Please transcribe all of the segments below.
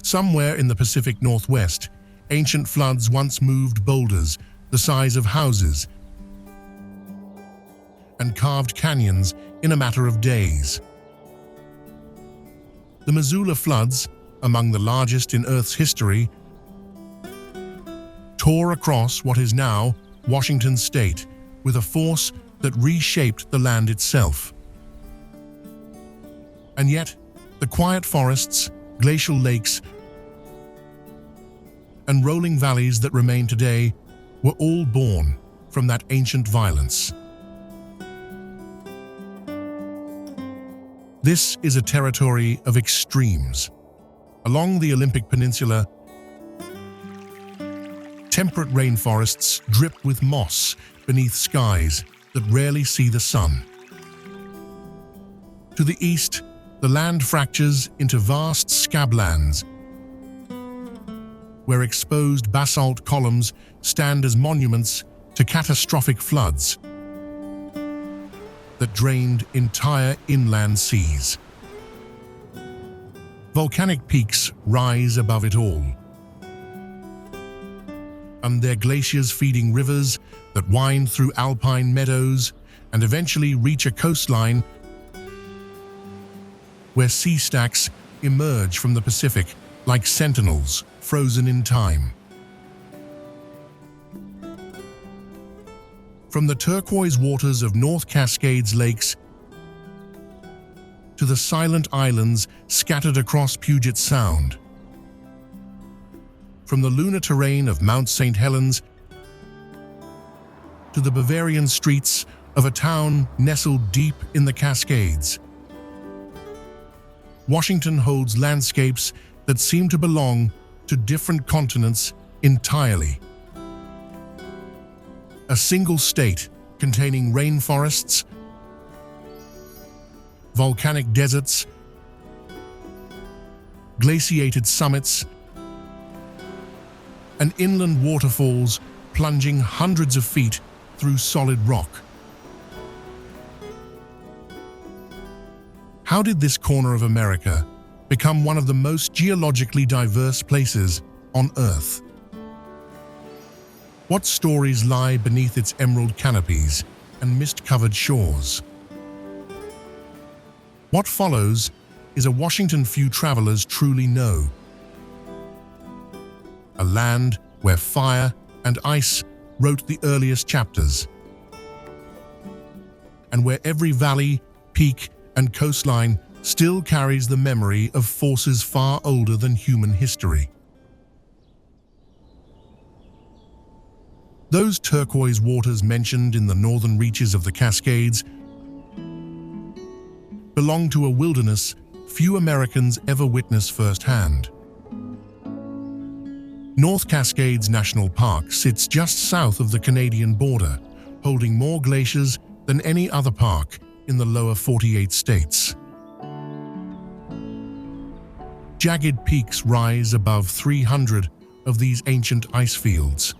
Somewhere in the Pacific Northwest, ancient floods once moved boulders the size of houses and carved canyons in a matter of days. The Missoula floods, among the largest in Earth's history, tore across what is now Washington state with a force that reshaped the land itself. And yet, the quiet forests, glacial lakes, and rolling valleys that remain today were all born from that ancient violence. This is a territory of extremes. Along the Olympic Peninsula, temperate rainforests drip with moss beneath skies that rarely see the sun. To the east, the land fractures into vast scablands, where exposed basalt columns stand as monuments to catastrophic floods that drained entire inland seas. Volcanic peaks rise above it all, and their glaciers feeding rivers that wind through alpine meadows and eventually reach a coastline where sea stacks emerge from the Pacific like sentinels frozen in time. From the turquoise waters of North Cascades lakes to the silent islands scattered across Puget Sound, from the lunar terrain of Mount St. Helens to the Bavarian streets of a town nestled deep in the Cascades, Washington holds landscapes that seem to belong to different continents entirely. A single state containing rainforests, volcanic deserts, glaciated summits, and inland waterfalls plunging hundreds of feet through solid rock. How did this corner of America become one of the most geologically diverse places on Earth? What stories lie beneath its emerald canopies and mist-covered shores? What follows is a Washington few travelers truly know. A land where fire and ice wrote the earliest chapters, and where every valley, peak, and coastline still carries the memory of forces far older than human history. Those turquoise waters mentioned in the northern reaches of the Cascades belong to a wilderness few Americans ever witness firsthand. North Cascades National Park sits just south of the Canadian border, holding more glaciers than any other park in the lower 48 states. Jagged peaks rise above 300 of these ancient ice fields.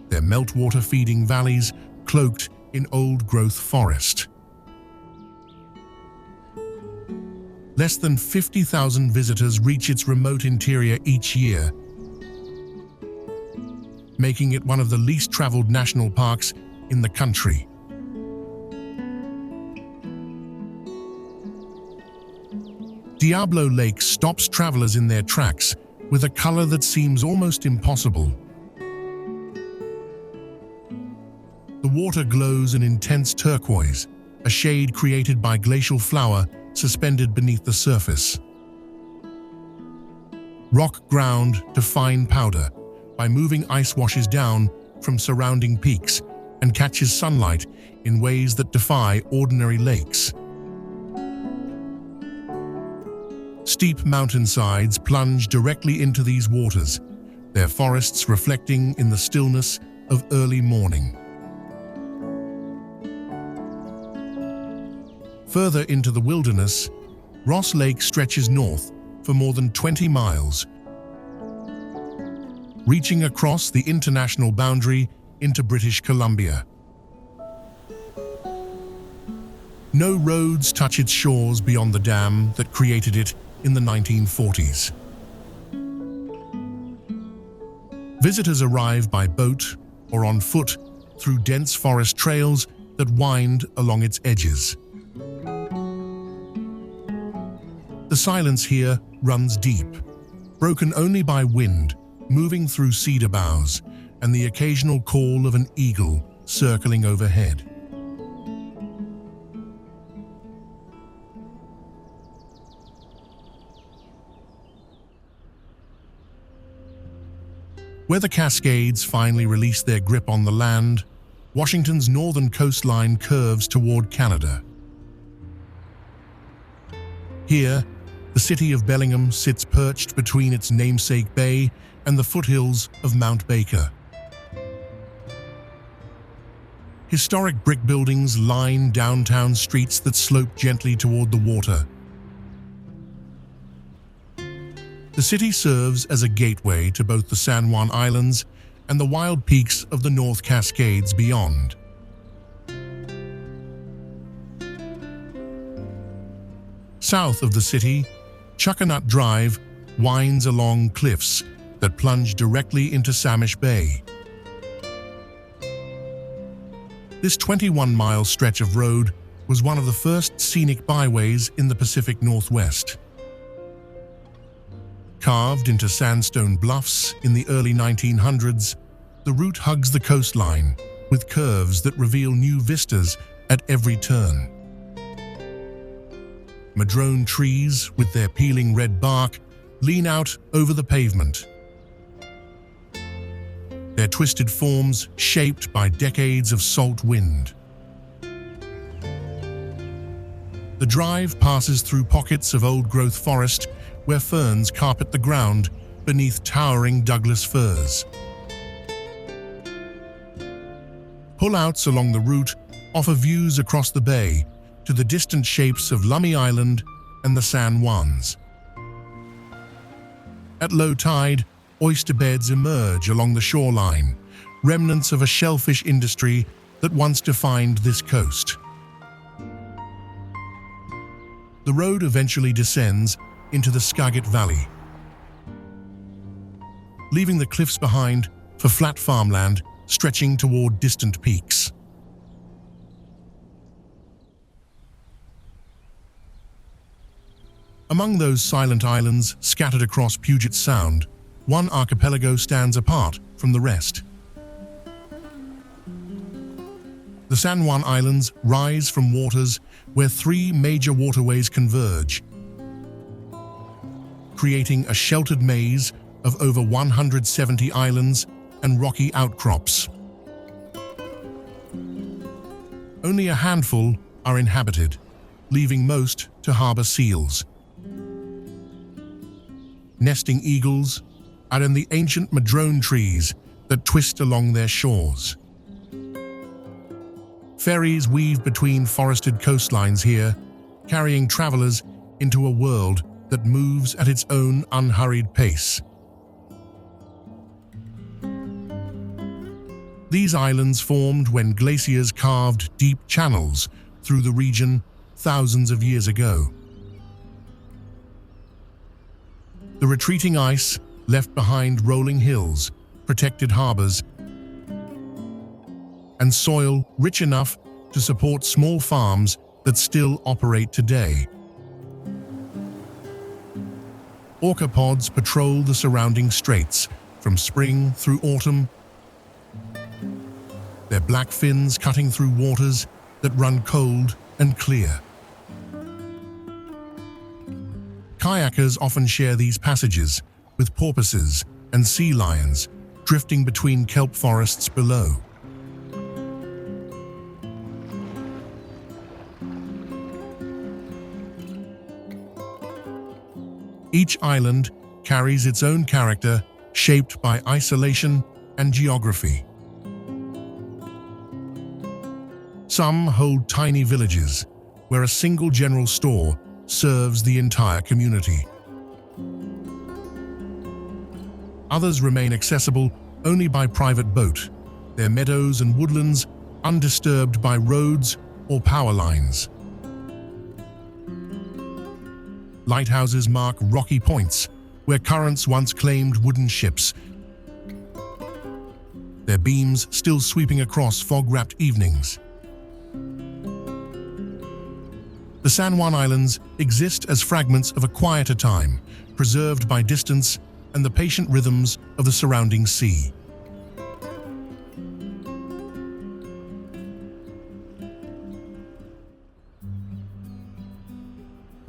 Their meltwater-feeding valleys cloaked in old-growth forest. Less than 50,000 visitors reach its remote interior each year, making it one of the least-traveled national parks in the country. Diablo Lake stops travelers in their tracks with a color that seems almost impossible. The water glows an intense turquoise, a shade created by glacial flour suspended beneath the surface. Rock ground to fine powder by moving ice washes down from surrounding peaks and catches sunlight in ways that defy ordinary lakes. Steep mountainsides plunge directly into these waters, their forests reflecting in the stillness of early morning. Further into the wilderness, Ross Lake stretches north for more than 20 miles, reaching across the international boundary into British Columbia. No roads touch its shores beyond the dam that created it in the 1940s. Visitors arrive by boat or on foot through dense forest trails that wind along its edges. The silence here runs deep, broken only by wind moving through cedar boughs and the occasional call of an eagle circling overhead. Where the Cascades finally release their grip on the land, Washington's northern coastline curves toward Canada. Here, the city of Bellingham sits perched between its namesake bay and the foothills of Mount Baker. Historic brick buildings line downtown streets that slope gently toward the water. The city serves as a gateway to both the San Juan Islands and the wild peaks of the North Cascades beyond. South of the city, Chuckanut Drive winds along cliffs that plunge directly into Samish Bay. This 21-mile stretch of road was one of the first scenic byways in the Pacific Northwest. Carved into sandstone bluffs in the early 1900s, the route hugs the coastline with curves that reveal new vistas at every turn. Madrone trees, with their peeling red bark, lean out over the pavement. Their twisted forms shaped by decades of salt wind. The drive passes through pockets of old-growth forest where ferns carpet the ground beneath towering Douglas firs. Pullouts along the route offer views across the bay to the distant shapes of Lummi Island and the San Juans. At low tide, oyster beds emerge along the shoreline, remnants of a shellfish industry that once defined this coast. The road eventually descends into the Skagit Valley, leaving the cliffs behind for flat farmland stretching toward distant peaks. Among those silent islands scattered across Puget Sound, one archipelago stands apart from the rest. The San Juan Islands rise from waters where three major waterways converge, creating a sheltered maze of over 170 islands and rocky outcrops. Only a handful are inhabited, leaving most to harbor seals. Nesting eagles are in the ancient madrone trees that twist along their shores. Ferries weave between forested coastlines here, carrying travelers into a world that moves at its own unhurried pace. These islands formed when glaciers carved deep channels through the region thousands of years ago. The retreating ice left behind rolling hills, protected harbors, and soil rich enough to support small farms that still operate today. Orca pods patrol the surrounding straits from spring through autumn, their black fins cutting through waters that run cold and clear. Kayakers often share these passages with porpoises and sea lions drifting between kelp forests below. Each island carries its own character, shaped by isolation and geography. Some hold tiny villages, where a single general store serves the entire community. Others remain accessible only by private boat, their meadows and woodlands undisturbed by roads or power lines. Lighthouses mark rocky points where currents once claimed wooden ships, their beams still sweeping across fog-wrapped evenings. The San Juan Islands exist as fragments of a quieter time, preserved by distance and the patient rhythms of the surrounding sea.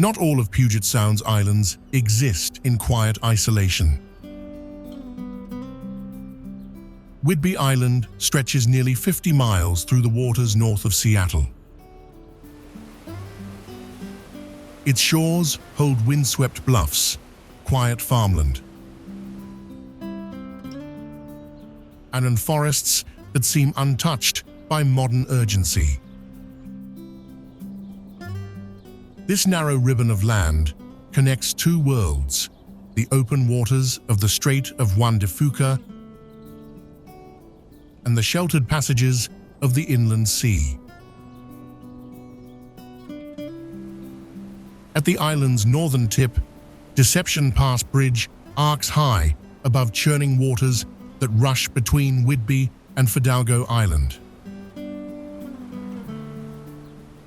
Not all of Puget Sound's islands exist in quiet isolation. Whidbey Island stretches nearly 50 miles through the waters north of Seattle. Its shores hold windswept bluffs, quiet farmland, and forests that seem untouched by modern urgency. This narrow ribbon of land connects two worlds, the open waters of the Strait of Juan de Fuca and the sheltered passages of the inland sea. At the island's northern tip, Deception Pass Bridge arcs high above churning waters that rush between Whidbey and Fidalgo Island.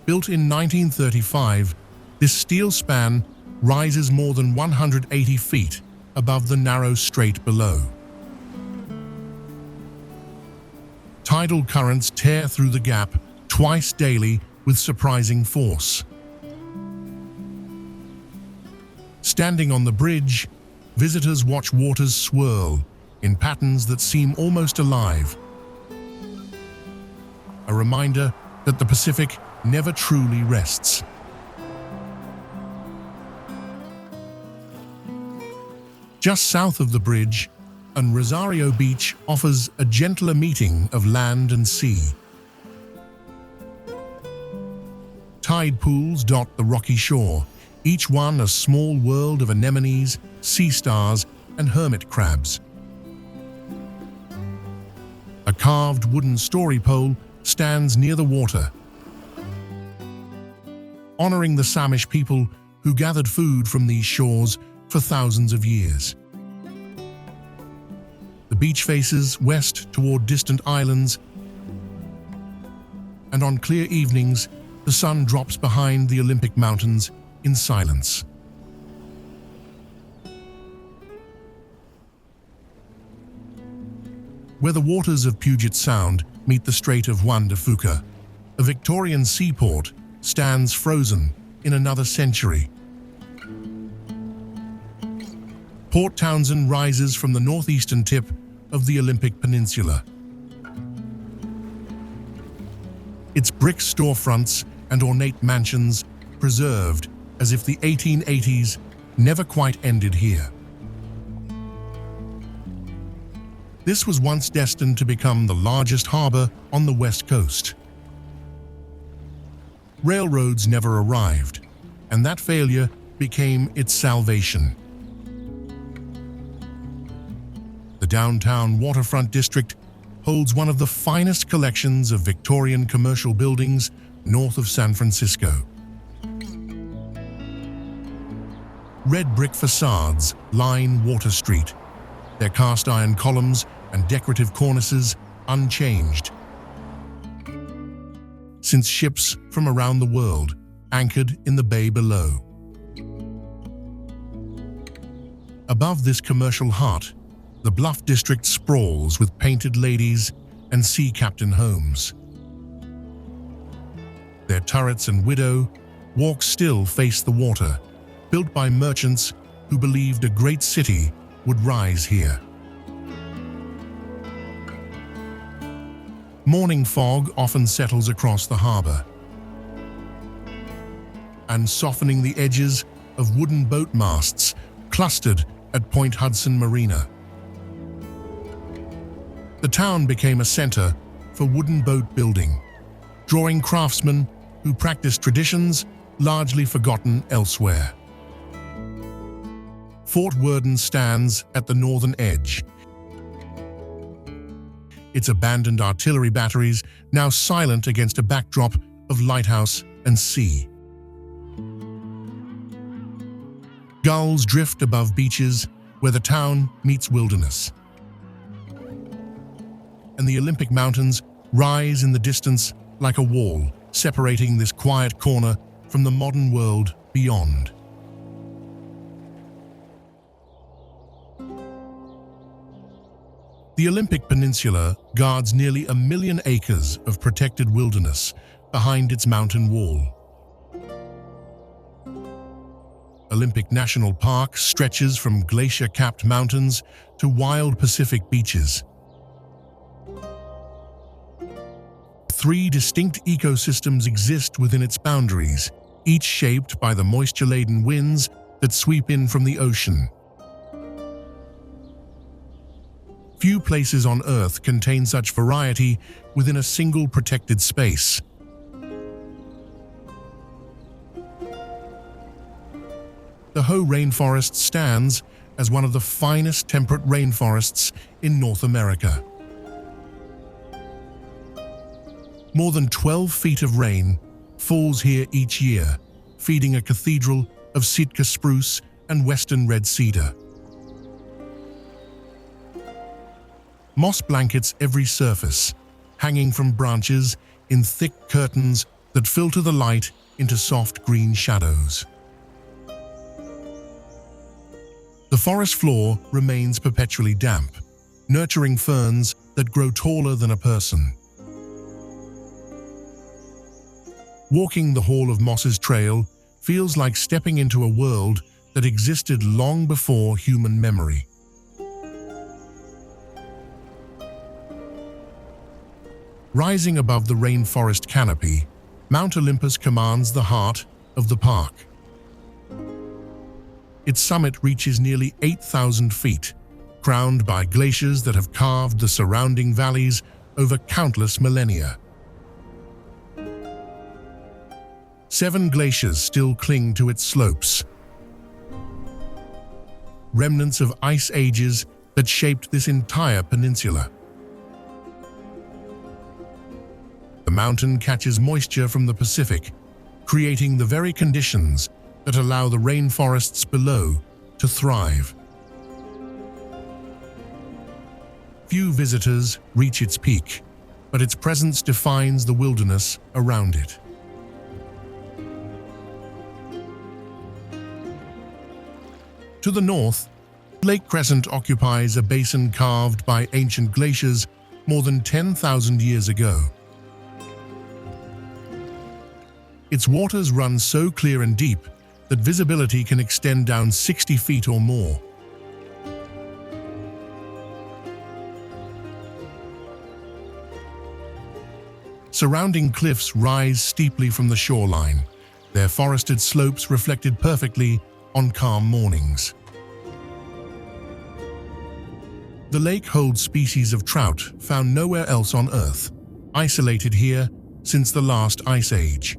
Built in 1935, this steel span rises more than 180 feet above the narrow strait below. Tidal currents tear through the gap twice daily with surprising force. Standing on the bridge, visitors watch waters swirl in patterns that seem almost alive. A reminder that the Pacific never truly rests. Just south of the bridge, and Rosario Beach offers a gentler meeting of land and sea. Tide pools dot the rocky shore, each one a small world of anemones, sea stars, and hermit crabs. A carved wooden story pole stands near the water, honoring the Samish people who gathered food from these shores for thousands of years. The beach faces west toward distant islands, and on clear evenings, the sun drops behind the Olympic Mountains in silence. Where the waters of Puget Sound meet the Strait of Juan de Fuca, a Victorian seaport stands frozen in another century. Port Townsend rises from the northeastern tip of the Olympic Peninsula. Its brick storefronts and ornate mansions preserved as if the 1880s never quite ended here. This was once destined to become the largest harbor on the West Coast. Railroads never arrived, and that failure became its salvation. The downtown waterfront district holds one of the finest collections of Victorian commercial buildings north of San Francisco. Red brick facades line Water Street, their cast iron columns and decorative cornices unchanged since ships from around the world anchored in the bay below. Above this commercial heart, the Bluff District sprawls with painted ladies and sea captain homes. Their turrets and widow walks still face the water, built by merchants who believed a great city would rise here. Morning fog often settles across the harbor, and softening the edges of wooden boat masts clustered at Point Hudson Marina. The town became a center for wooden boat building, drawing craftsmen who practiced traditions largely forgotten elsewhere. Fort Worden stands at the northern edge, its abandoned artillery batteries now silent against a backdrop of lighthouse and sea. Gulls drift above beaches where the town meets wilderness. And the Olympic Mountains rise in the distance like a wall, separating this quiet corner from the modern world beyond. The Olympic Peninsula guards nearly 1 million acres of protected wilderness behind its mountain wall. Olympic National Park stretches from glacier-capped mountains to wild Pacific beaches. 3 distinct ecosystems exist within its boundaries, each shaped by the moisture-laden winds that sweep in from the ocean. Few places on Earth contain such variety within a single protected space. The Hoh rainforest stands as one of the finest temperate rainforests in North America. More than 12 feet of rain falls here each year, feeding a cathedral of Sitka spruce and western red cedar. Moss blankets every surface, hanging from branches in thick curtains that filter the light into soft green shadows. The forest floor remains perpetually damp, nurturing ferns that grow taller than a person. Walking the Hall of Mosses trail feels like stepping into a world that existed long before human memory. Rising above the rainforest canopy, Mount Olympus commands the heart of the park. Its summit reaches nearly 8,000 feet, crowned by glaciers that have carved the surrounding valleys over countless millennia. 7 glaciers still cling to its slopes, remnants of ice ages that shaped this entire peninsula. The mountain catches moisture from the Pacific, creating the very conditions that allow the rainforests below to thrive. Few visitors reach its peak, but its presence defines the wilderness around it. To the north, Lake Crescent occupies a basin carved by ancient glaciers more than 10,000 years ago. Its waters run so clear and deep that visibility can extend down 60 feet or more. Surrounding cliffs rise steeply from the shoreline, their forested slopes reflected perfectly on calm mornings. The lake holds species of trout found nowhere else on Earth, isolated here since the last ice age.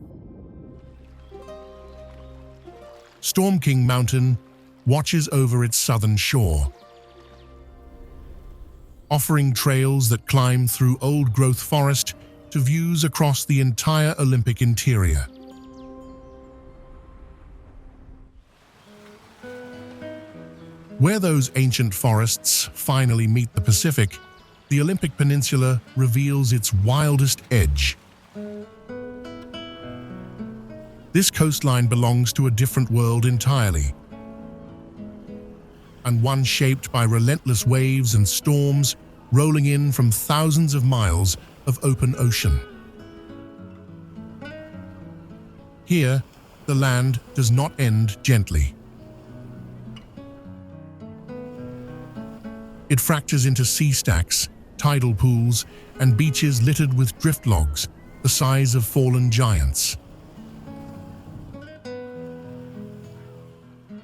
Storm King Mountain watches over its southern shore, offering trails that climb through old-growth forest to views across the entire Olympic interior. Where those ancient forests finally meet the Pacific, the Olympic Peninsula reveals its wildest edge. This coastline belongs to a different world entirely, and one shaped by relentless waves and storms rolling in from thousands of miles of open ocean. Here, the land does not end gently. It fractures into sea stacks, tidal pools, and beaches littered with drift logs, the size of fallen giants.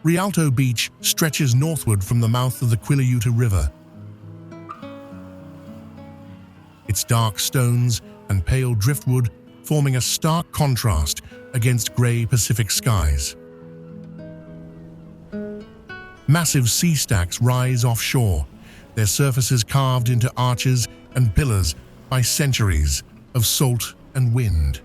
Rialto Beach stretches northward from the mouth of the Quileute River. Its dark stones and pale driftwood forming a stark contrast against gray Pacific skies. Massive sea stacks rise offshore, their surfaces carved into arches and pillars by centuries of salt and wind.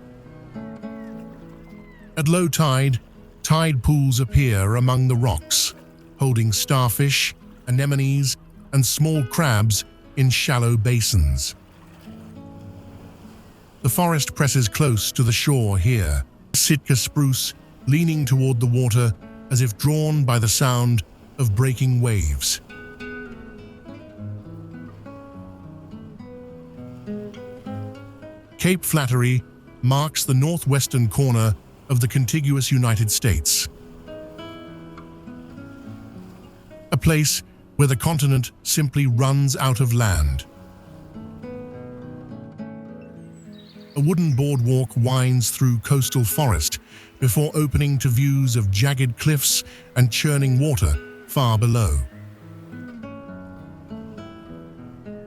At low tide, tide pools appear among the rocks, holding starfish, anemones, and small crabs in shallow basins. The forest presses close to the shore here, Sitka spruce leaning toward the water as if drawn by the sound of breaking waves. Cape Flattery marks the northwestern corner of the contiguous United States, a place where the continent simply runs out of land. A wooden boardwalk winds through coastal forest before opening to views of jagged cliffs and churning water far below.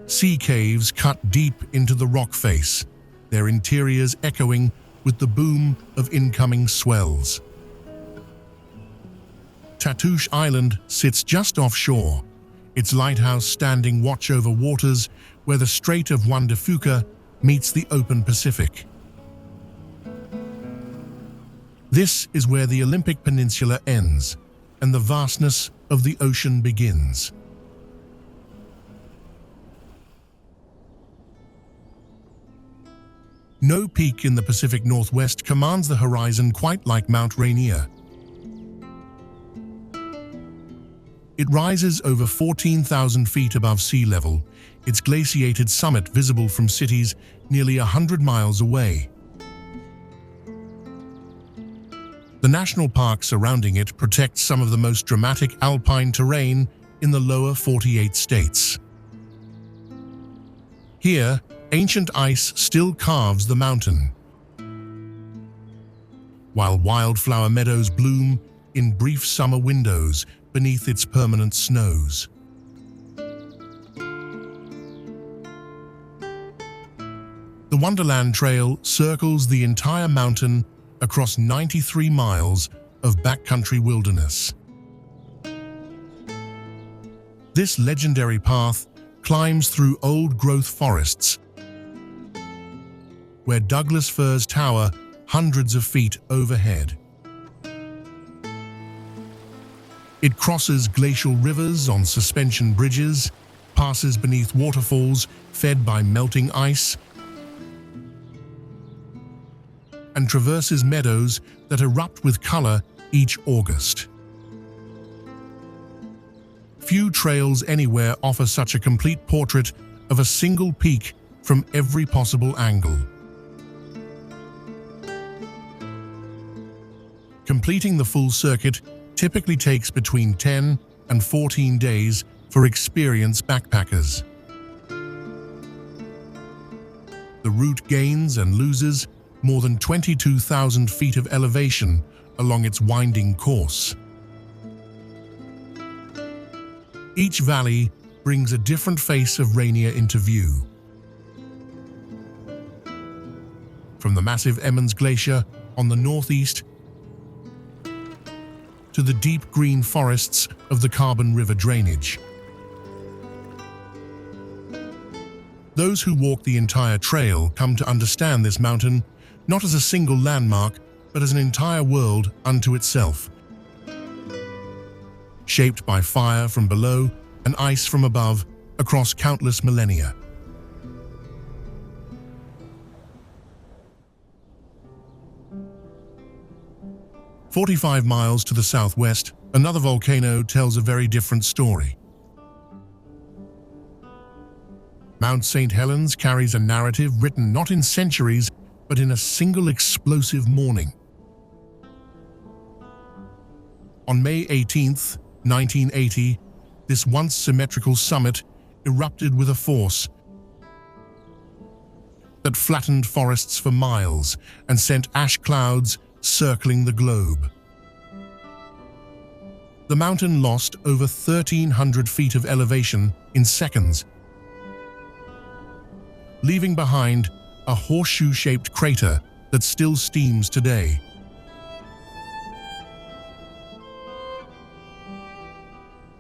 Sea caves cut deep into the rock face, their interiors echoing with the boom of incoming swells. Tatoosh Island sits just offshore, its lighthouse standing watch over waters where the Strait of Juan de Fuca meets the open Pacific. This is where the Olympic Peninsula ends and the vastness of the ocean begins. No peak in the Pacific Northwest commands the horizon quite like Mount Rainier. It rises over 14,000 feet above sea level, its glaciated summit visible from cities nearly 100 miles away. The national park surrounding it protects some of the most dramatic alpine terrain in the lower 48 states. Here, ancient ice still carves the mountain, while wildflower meadows bloom in brief summer windows beneath its permanent snows. The Wonderland Trail circles the entire mountain across 93 miles of backcountry wilderness. This legendary path climbs through old-growth forests, where Douglas firs tower hundreds of feet overhead. It crosses glacial rivers on suspension bridges, passes beneath waterfalls fed by melting ice, and traverses meadows that erupt with color each August. Few trails anywhere offer such a complete portrait of a single peak from every possible angle. Completing the full circuit typically takes between 10 and 14 days for experienced backpackers. The route gains and loses more than 22,000 feet of elevation along its winding course. Each valley brings a different face of Rainier into view. From the massive Emmons Glacier on the northeast to the deep green forests of the Carbon River drainage. Those who walk the entire trail come to understand this mountain not as a single landmark, but as an entire world unto itself, shaped by fire from below and ice from above across countless millennia. "45 miles to the southwest, another volcano tells a very different story. Mount St. Helens carries a narrative written not in centuries, but in a single explosive morning. On May 18, 1980, this once symmetrical summit erupted with a force that flattened forests for miles and sent ash clouds circling the globe. The mountain lost over 1,300 feet of elevation in seconds, leaving behind a horseshoe-shaped crater that still steams today.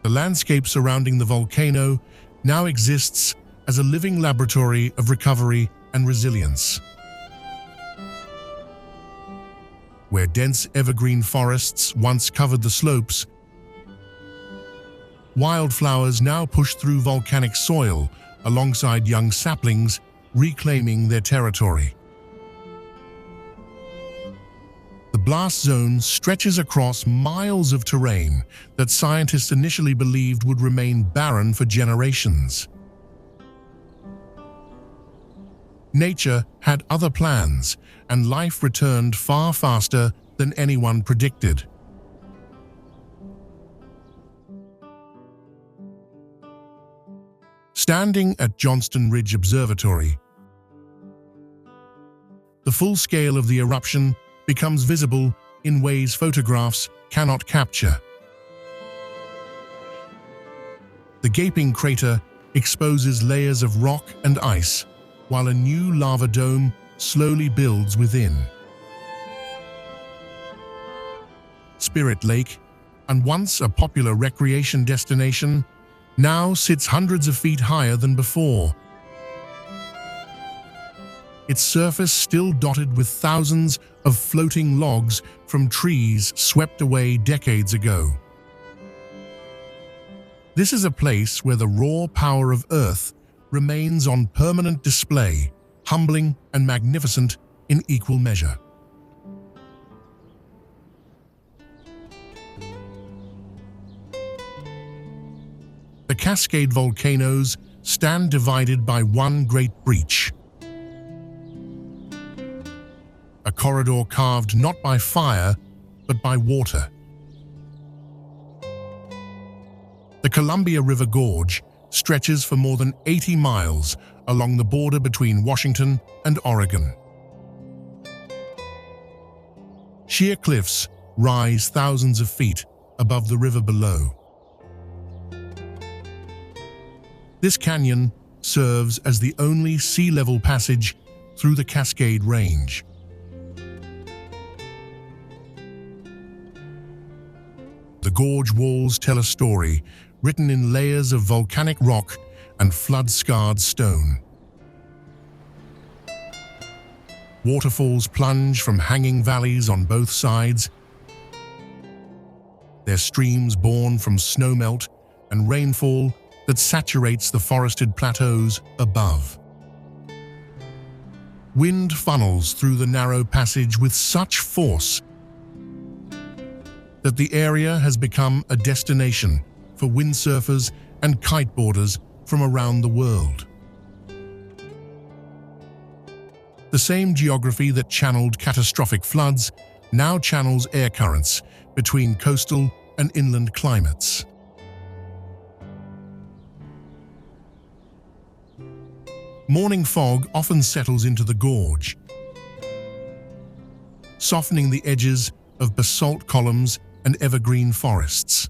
The landscape surrounding the volcano now exists as a living laboratory of recovery and resilience. Where dense evergreen forests once covered the slopes, wildflowers now push through volcanic soil alongside young saplings, reclaiming their territory. The blast zone stretches across miles of terrain that scientists initially believed would remain barren for generations. Nature had other plans, and life returned far faster than anyone predicted. Standing at Johnston Ridge Observatory, the full scale of the eruption becomes visible in ways photographs cannot capture. The gaping crater exposes layers of rock and ice, while a new lava dome slowly builds within. Spirit Lake, and once a popular recreation destination, now sits hundreds of feet higher than before. Its surface still dotted with thousands of floating logs from trees swept away decades ago. This is a place where the raw power of Earth remains on permanent display, humbling and magnificent in equal measure. The Cascade volcanoes stand divided by one great breach. A corridor carved not by fire, but by water. The Columbia River Gorge stretches for more than 80 miles along the border between Washington and Oregon. Sheer cliffs rise thousands of feet above the river below. This canyon serves as the only sea-level passage through the Cascade Range. The gorge walls tell a story written in layers of volcanic rock and flood-scarred stone. Waterfalls plunge from hanging valleys on both sides, their streams born from snowmelt and rainfall that saturates the forested plateaus above. Wind funnels through the narrow passage with such force that the area has become a destination for windsurfers and kiteboarders from around the world. The same geography that channeled catastrophic floods now channels air currents between coastal and inland climates. Morning fog often settles into the gorge, softening the edges of basalt columns and evergreen forests.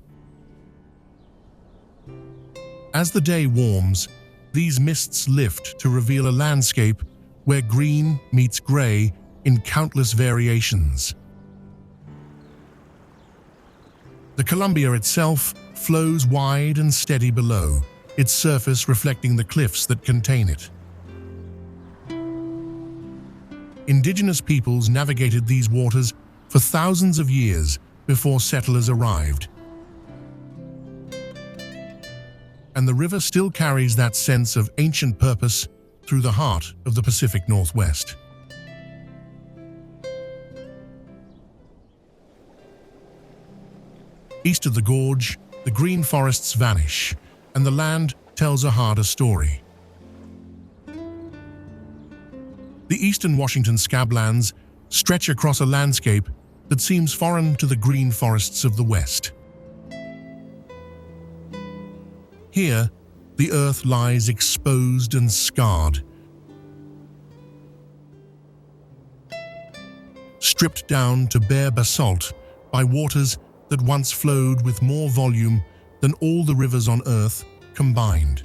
As the day warms, these mists lift to reveal a landscape where green meets gray in countless variations. The Columbia itself flows wide and steady below, its surface reflecting the cliffs that contain it. Indigenous peoples navigated these waters for thousands of years before settlers arrived. And the river still carries that sense of ancient purpose through the heart of the Pacific Northwest. East of the gorge, the green forests vanish, and the land tells a harder story. The eastern Washington scablands stretch across a landscape that seems foreign to the green forests of the West. Here, the earth lies exposed and scarred, stripped down to bare basalt by waters that once flowed with more volume than all the rivers on Earth combined.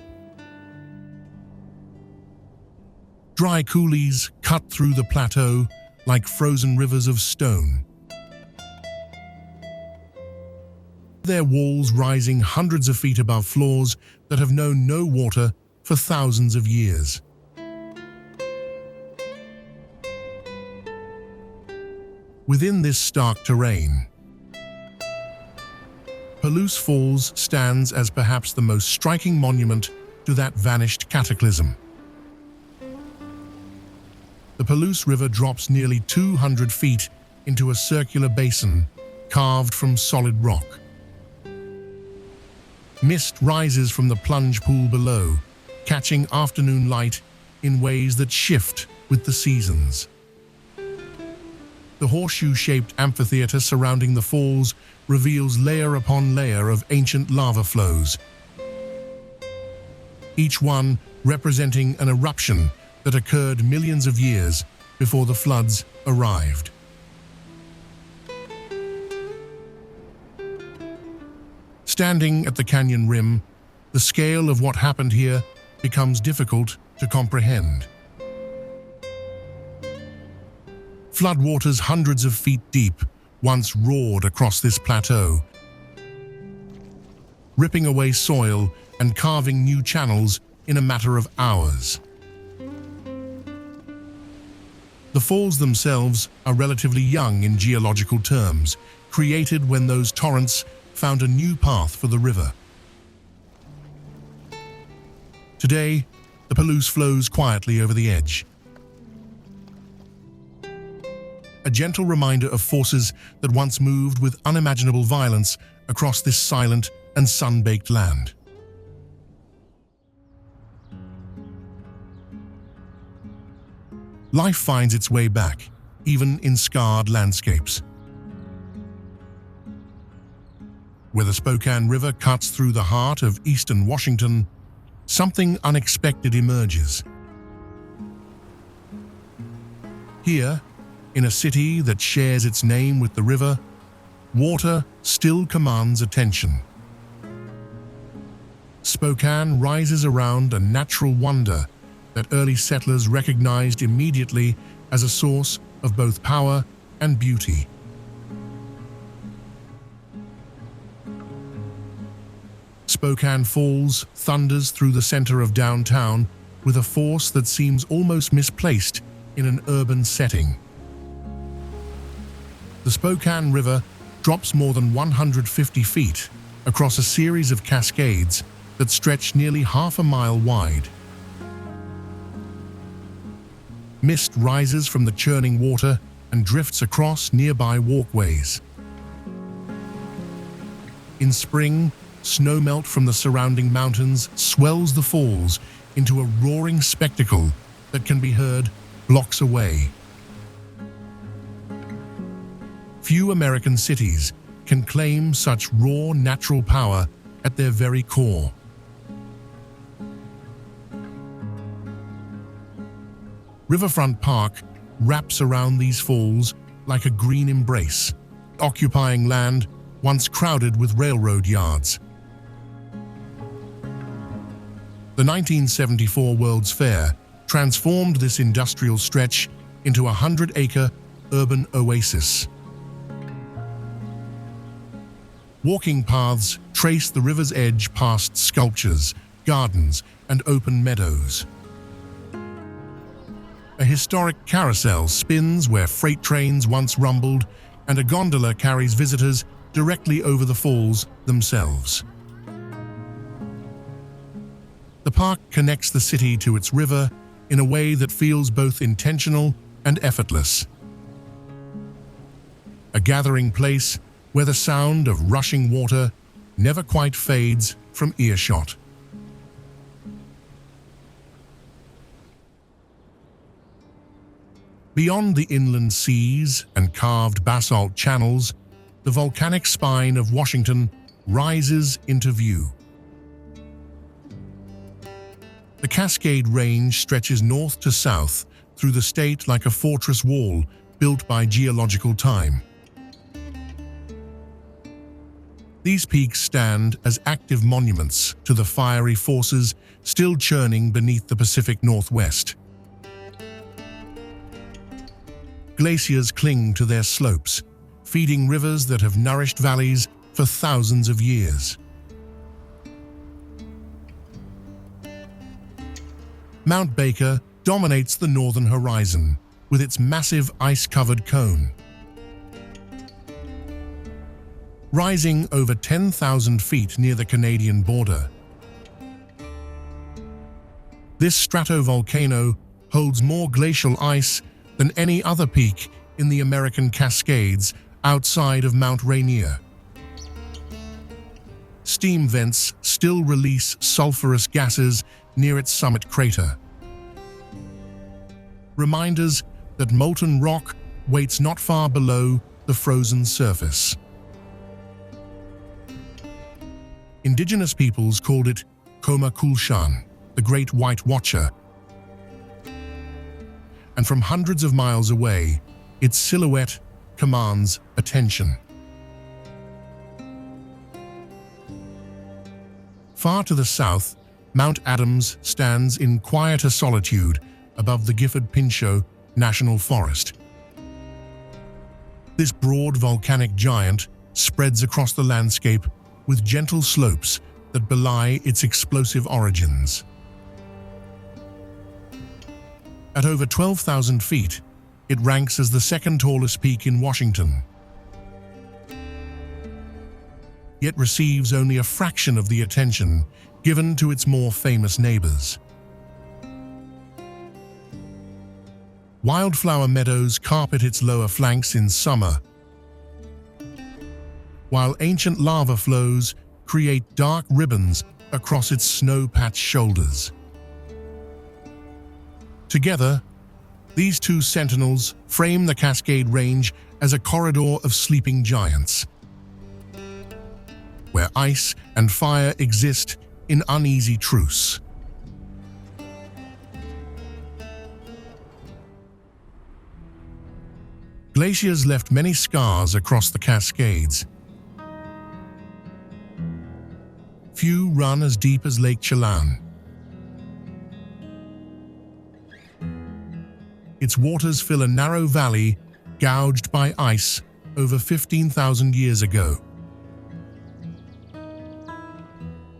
Dry coulees cut through the plateau like frozen rivers of stone, their walls rising hundreds of feet above floors that have known no water for thousands of years. Within this stark terrain, Palouse Falls stands as perhaps the most striking monument to that vanished cataclysm. The Palouse River drops nearly 200 feet into a circular basin carved from solid rock. Mist rises from the plunge pool below, catching afternoon light in ways that shift with the seasons. The horseshoe-shaped amphitheater surrounding the falls reveals layer upon layer of ancient lava flows, each one representing an eruption that occurred millions of years before the floods arrived. Standing at the canyon rim, the scale of what happened here becomes difficult to comprehend. Floodwaters hundreds of feet deep once roared across this plateau, ripping away soil and carving new channels in a matter of hours. The falls themselves are relatively young in geological terms, created when those torrents found a new path for the river. Today, the Palouse flows quietly over the edge, a gentle reminder of forces that once moved with unimaginable violence across this silent and sun-baked land. Life finds its way back, even in scarred landscapes. Where the Spokane River cuts through the heart of eastern Washington, something unexpected emerges. Here, in a city that shares its name with the river, water still commands attention. Spokane rises around a natural wonder that early settlers recognized immediately as a source of both power and beauty. Spokane Falls thunders through the center of downtown with a force that seems almost misplaced in an urban setting. The Spokane River drops more than 150 feet across a series of cascades that stretch nearly half a mile wide. Mist rises from the churning water and drifts across nearby walkways. In spring, snowmelt from the surrounding mountains swells the falls into a roaring spectacle that can be heard blocks away. Few American cities can claim such raw natural power at their very core. Riverfront Park wraps around these falls like a green embrace, occupying land once crowded with railroad yards. The 1974 World's Fair transformed this industrial stretch into a 100-acre urban oasis. Walking paths trace the river's edge past sculptures, gardens, and open meadows. A historic carousel spins where freight trains once rumbled, and a gondola carries visitors directly over the falls themselves. The park connects the city to its river in a way that feels both intentional and effortless. A gathering place where the sound of rushing water never quite fades from earshot. Beyond the inland seas and carved basalt channels, the volcanic spine of Washington rises into view. The Cascade Range stretches north to south through the state like a fortress wall built by geological time. These peaks stand as active monuments to the fiery forces still churning beneath the Pacific Northwest. Glaciers cling to their slopes, feeding rivers that have nourished valleys for thousands of years. Mount Baker dominates the northern horizon with its massive ice-covered cone. rising over 10,000 feet near the Canadian border. This stratovolcano holds more glacial ice than any other peak in the American Cascades outside of Mount Rainier. Steam vents still release sulfurous gases near its summit crater. Reminders that molten rock waits not far below the frozen surface. Indigenous peoples called it Koma Kulshan, the Great White Watcher. And from hundreds of miles away, its silhouette commands attention. Far to the south, Mount Adams stands in quieter solitude above the Gifford-Pinchot National Forest. This broad volcanic giant spreads across the landscape with gentle slopes that belie its explosive origins. At over 12,000 feet, it ranks as the second tallest peak in Washington, yet receives only a fraction of the attention given to its more famous neighbors. Wildflower meadows carpet its lower flanks in summer, while ancient lava flows create dark ribbons across its snow-patched shoulders. Together, these two sentinels frame the Cascade Range as a corridor of sleeping giants, where ice and fire exist in uneasy truce. Glaciers left many scars across the Cascades. Few run as deep as Lake Chelan. Its waters fill a narrow valley gouged by ice over 15,000 years ago.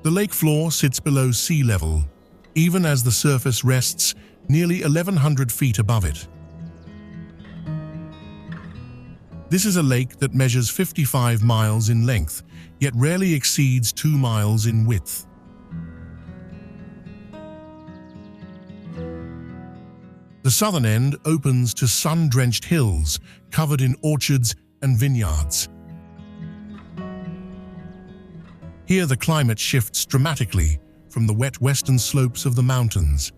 The lake floor sits below sea level, even as the surface rests nearly 1,100 feet above it. This is a lake that measures 55 miles in length, yet rarely exceeds 2 miles in width. The southern end opens to sun-drenched hills covered in orchards and vineyards. Here the climate shifts dramatically from the wet western slopes of the mountains.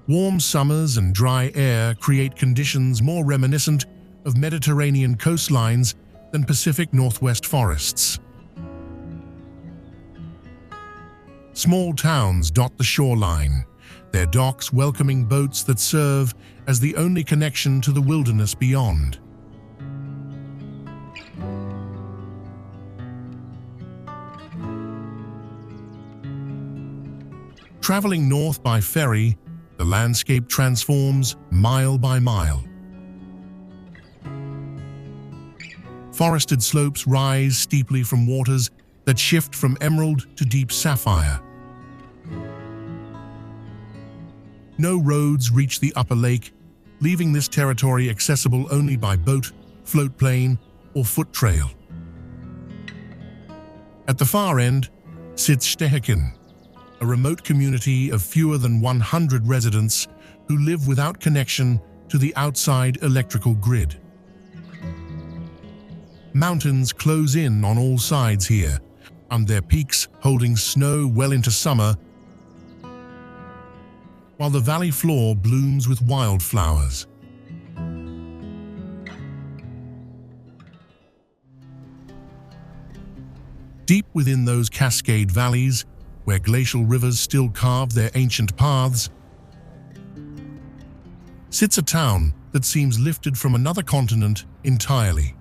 Warm summers and dry air create conditions more reminiscent of Mediterranean coastlines than Pacific Northwest forests. Small towns dot the shoreline, their docks welcoming boats that serve as the only connection to the wilderness beyond. Traveling north by ferry, the landscape transforms mile by mile. Forested slopes rise steeply from waters that shift from emerald to deep sapphire. No roads reach the upper lake, leaving this territory accessible only by boat, float plane, or foot trail. At the far end sits Stehekin, a remote community of fewer than 100 residents who live without connection to the outside electrical grid. Mountains close in on all sides here, and their peaks holding snow well into summer, while the valley floor blooms with wildflowers. Deep within those Cascade valleys, where glacial rivers still carve their ancient paths, sits a town that seems lifted from another continent entirely.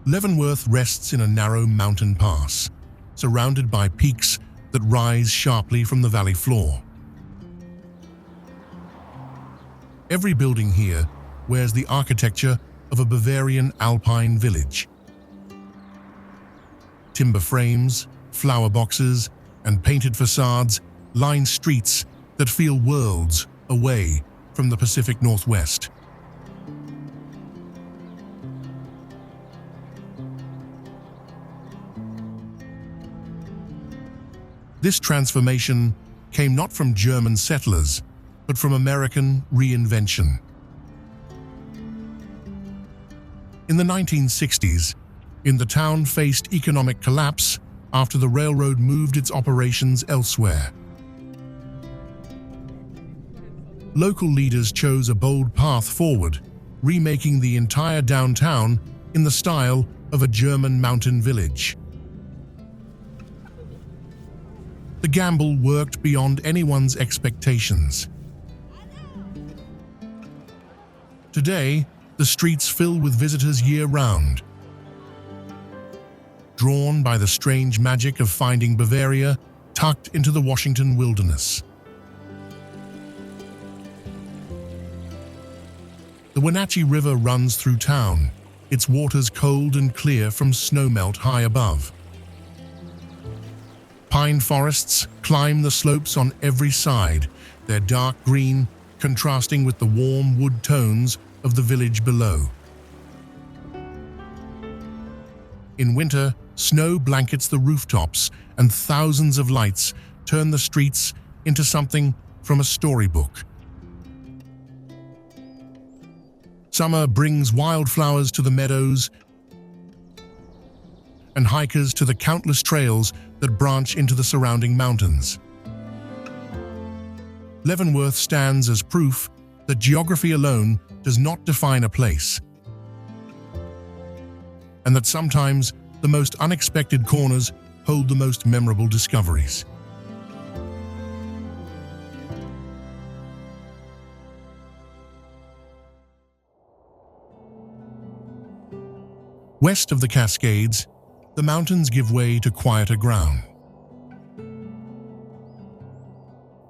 Leavenworth rests in a narrow mountain pass, surrounded by peaks that rise sharply from the valley floor. Every building here wears the architecture of a Bavarian alpine village. Timber frames, flower boxes, and painted facades line streets that feel worlds away from the Pacific Northwest. This transformation came not from German settlers, but from American reinvention. In the 1960s, the town faced economic collapse after the railroad moved its operations elsewhere. Local leaders chose a bold path forward, remaking the entire downtown in the style of a German mountain village. The gamble worked beyond anyone's expectations. Today, the streets fill with visitors year-round. Drawn by the strange magic of finding Bavaria tucked into the Washington wilderness. The Wenatchee River runs through town, its waters cold and clear from snowmelt high above. Pine forests climb the slopes on every side, their dark green contrasting with the warm wood tones of the village below. In winter, snow blankets the rooftops, and thousands of lights turn the streets into something from a storybook. Summer brings wildflowers to the meadows and hikers to the countless trails that branch into the surrounding mountains. Leavenworth stands as proof that geography alone does not define a place, and that sometimes the most unexpected corners hold the most memorable discoveries. West of the Cascades, the mountains give way to quieter ground.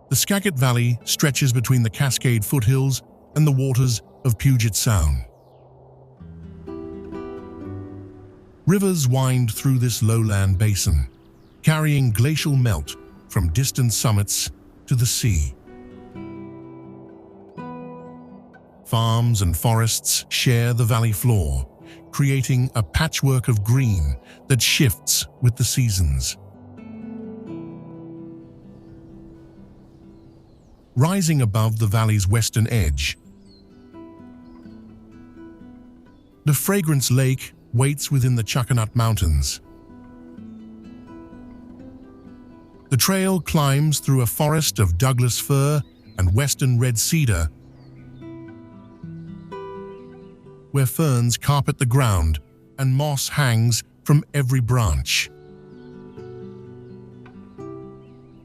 The Skagit Valley stretches between the Cascade foothills and the waters of Puget Sound. Rivers wind through this lowland basin, carrying glacial melt from distant summits to the sea. Farms and forests share the valley floor, creating a patchwork of green that shifts with the seasons. Rising above the valley's western edge, the Fragrance Lake waits within the Chuckanut Mountains. The trail climbs through a forest of Douglas fir and western red cedar, where ferns carpet the ground and moss hangs from every branch.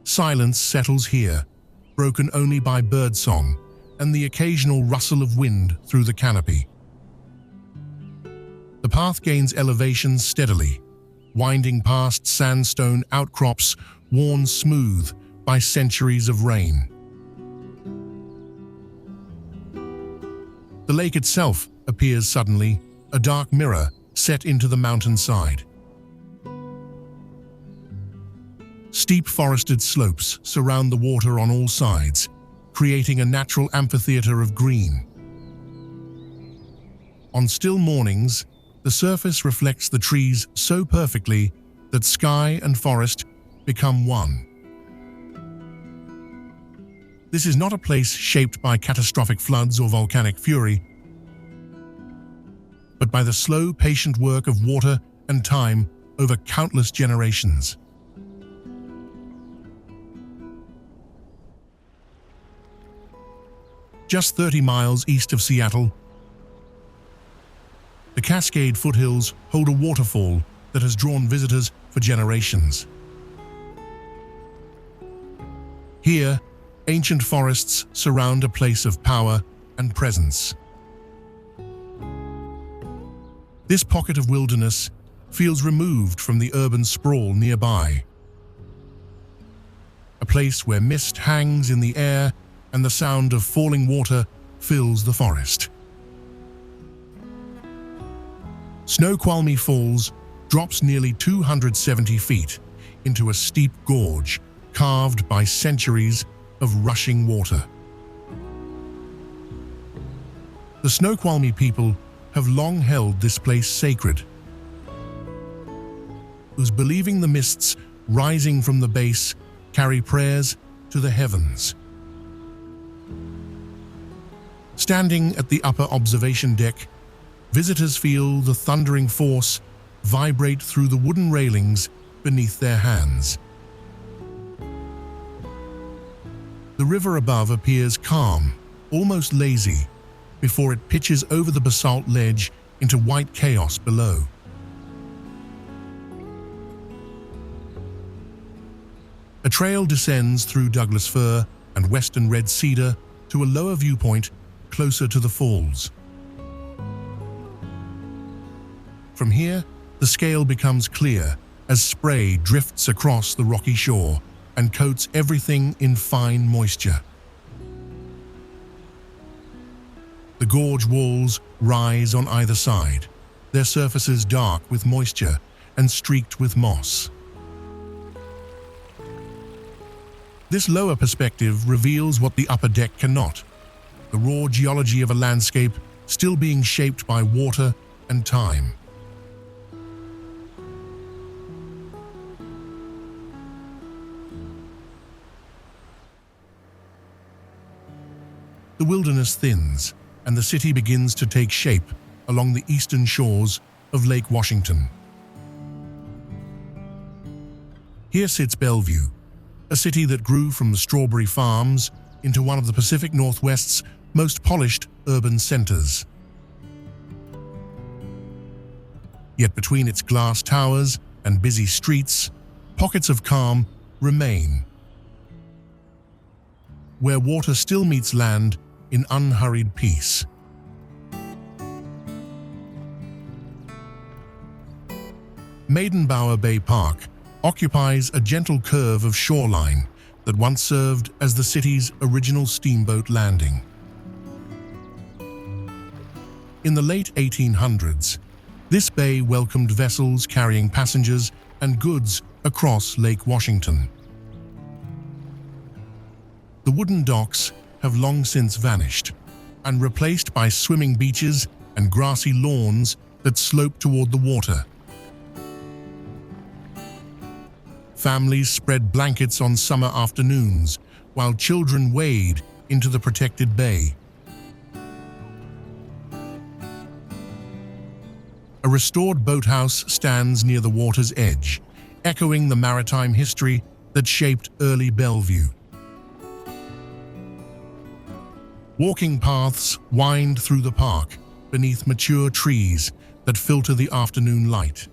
Silence settles here, broken only by birdsong and the occasional rustle of wind through the canopy. The path gains elevation steadily, winding past sandstone outcrops worn smooth by centuries of rain. The lake itself appears suddenly, a dark mirror set into the mountainside. Steep forested slopes surround the water on all sides, creating a natural amphitheater of green. On still mornings, the surface reflects the trees so perfectly that sky and forest become one. This is not a place shaped by catastrophic floods or volcanic fury, but by the slow, patient work of water and time over countless generations. Just 30 miles east of Seattle, the Cascade foothills hold a waterfall that has drawn visitors for generations. Here, ancient forests surround a place of power and presence. This pocket of wilderness feels removed from the urban sprawl nearby. A place where mist hangs in the air and the sound of falling water fills the forest. Snoqualmie Falls drops nearly 270 feet into a steep gorge carved by centuries of rushing water. The Snoqualmie people have long held this place sacred, whose believing the mists rising from the base carry prayers to the heavens. Standing at the upper observation deck, visitors feel the thundering force vibrate through the wooden railings beneath their hands. The river above appears calm, almost lazy, before it pitches over the basalt ledge into white chaos below. A trail descends through Douglas fir and western red cedar to a lower viewpoint closer to the falls. From here, the scale becomes clear as spray drifts across the rocky shore and coats everything in fine moisture. The gorge walls rise on either side, their surfaces dark with moisture and streaked with moss. This lower perspective reveals what the upper deck cannot, the raw geology of a landscape still being shaped by water and time. The wilderness thins, and the city begins to take shape along the eastern shores of Lake Washington. Here sits Bellevue, a city that grew from the strawberry farms into one of the Pacific Northwest's most polished urban centers. Yet between its glass towers and busy streets, pockets of calm remain, where water still meets land in unhurried peace. Maidenbower Bay Park occupies a gentle curve of shoreline that once served as the city's original steamboat landing. In the late 1800s, this bay welcomed vessels carrying passengers and goods across Lake Washington. The wooden docks have long since vanished and replaced by swimming beaches and grassy lawns that slope toward the water. Families spread blankets on summer afternoons while children wade into the protected bay. A restored boathouse stands near the water's edge, echoing the maritime history that shaped early Bellevue. Walking paths wind through the park beneath mature trees that filter the afternoon light.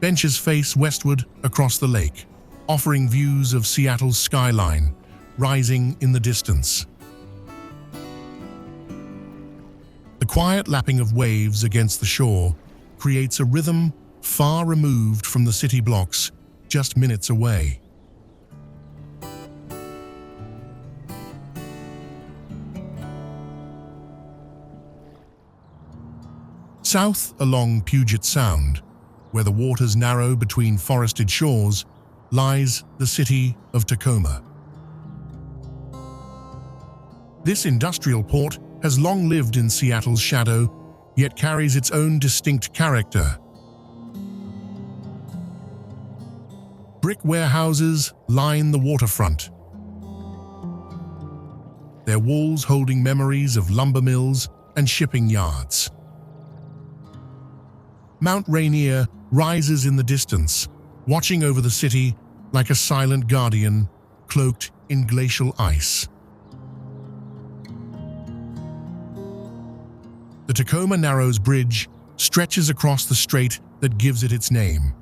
Benches face westward across the lake, offering views of Seattle's skyline rising in the distance. The quiet lapping of waves against the shore creates a rhythm far removed from the city blocks just minutes away. South along Puget Sound, where the waters narrow between forested shores, lies the city of Tacoma. This industrial port has long lived in Seattle's shadow, yet carries its own distinct character. Brick warehouses line the waterfront, their walls holding memories of lumber mills and shipping yards. Mount Rainier rises in the distance, watching over the city like a silent guardian cloaked in glacial ice. The Tacoma Narrows Bridge stretches across the strait that gives it its name,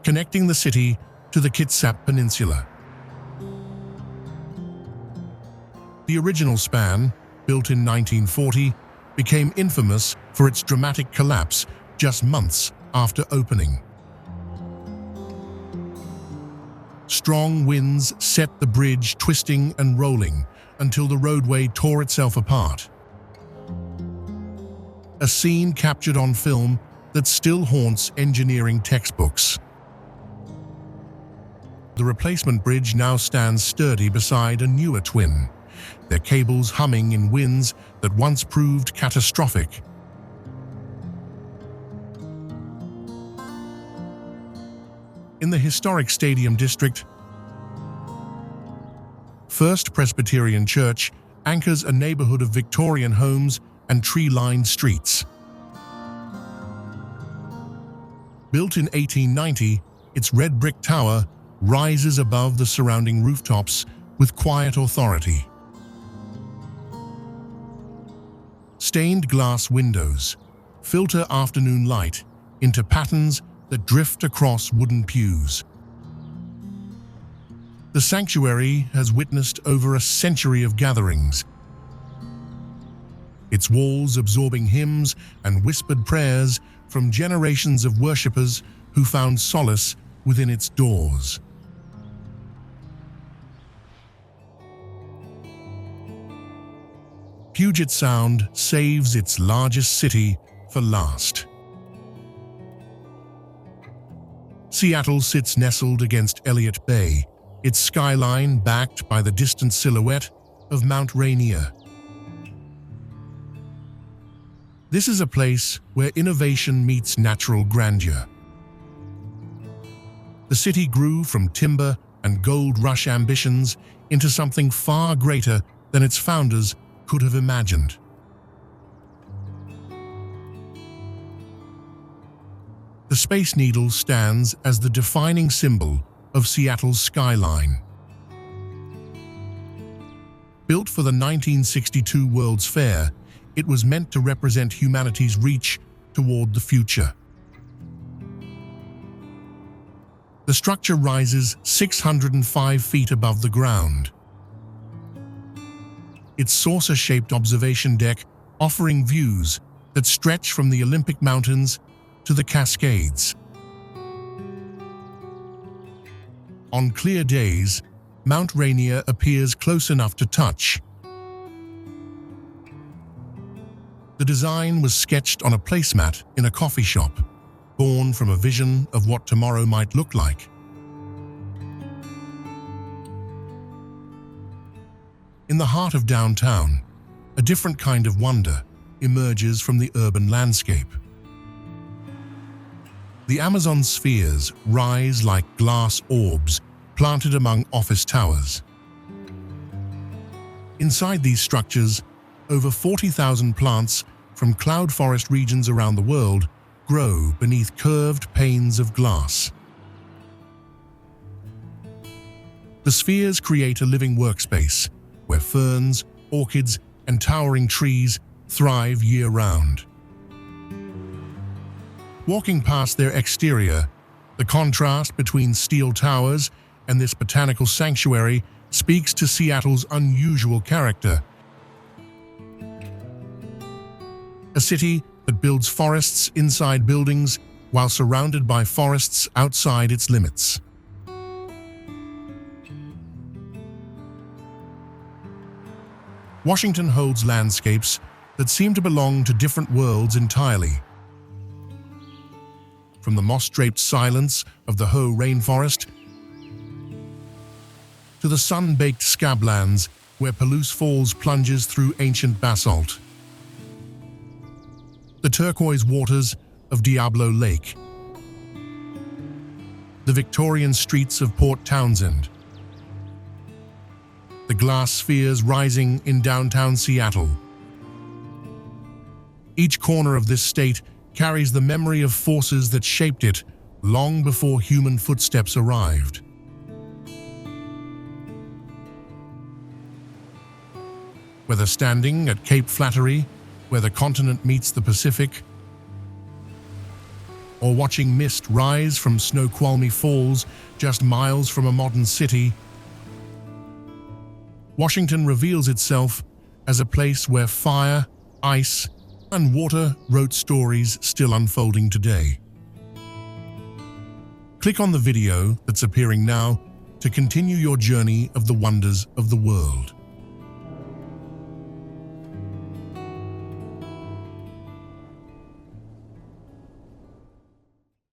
connecting the city to the Kitsap Peninsula. The original span, built in 1940, became infamous for its dramatic collapse just months after opening. Strong winds set the bridge twisting and rolling until the roadway tore itself apart. A scene captured on film that still haunts engineering textbooks. The replacement bridge now stands sturdy beside a newer twin, their cables humming in winds that once proved catastrophic. In the historic Stadium District, First Presbyterian Church anchors a neighborhood of Victorian homes and tree-lined streets. Built in 1890, its red brick tower rises above the surrounding rooftops with quiet authority. Stained glass windows filter afternoon light into patterns that drift across wooden pews. The sanctuary has witnessed over a century of gatherings, its walls absorbing hymns and whispered prayers from generations of worshippers who found solace within its doors. Puget Sound saves its largest city for last. Seattle sits nestled against Elliott Bay, its skyline backed by the distant silhouette of Mount Rainier. This is a place where innovation meets natural grandeur. The city grew from timber and gold rush ambitions into something far greater than its founders could have imagined. The Space Needle stands as the defining symbol of Seattle's skyline. Built for the 1962 World's Fair, it was meant to represent humanity's reach toward the future. The structure rises 605 feet above the ground. Its saucer-shaped observation deck offering views that stretch from the Olympic Mountains to the Cascades. On clear days, Mount Rainier appears close enough to touch. The design was sketched on a placemat in a coffee shop, born from a vision of what tomorrow might look like. In the heart of downtown, a different kind of wonder emerges from the urban landscape. The Amazon spheres rise like glass orbs planted among office towers. Inside these structures, over 40,000 plants from cloud forest regions around the world grow beneath curved panes of glass. The spheres create a living workspace where ferns, orchids, and towering trees thrive year-round. Walking past their exterior, the contrast between steel towers and this botanical sanctuary speaks to Seattle's unusual character. A city that builds forests inside buildings while surrounded by forests outside its limits. Washington holds landscapes that seem to belong to different worlds entirely. From the moss-draped silence of the Hoh rainforest to the sun-baked scablands where Palouse Falls plunges through ancient basalt. The turquoise waters of Diablo Lake. The Victorian streets of Port Townsend. The glass spheres rising in downtown Seattle. Each corner of this state carries the memory of forces that shaped it long before human footsteps arrived. Whether standing at Cape Flattery, where the continent meets the Pacific, or watching mist rise from Snoqualmie Falls just miles from a modern city, Washington reveals itself as a place where fire, ice, and water wrote stories still unfolding today. Click on the video that's appearing now to continue your journey of the wonders of the world.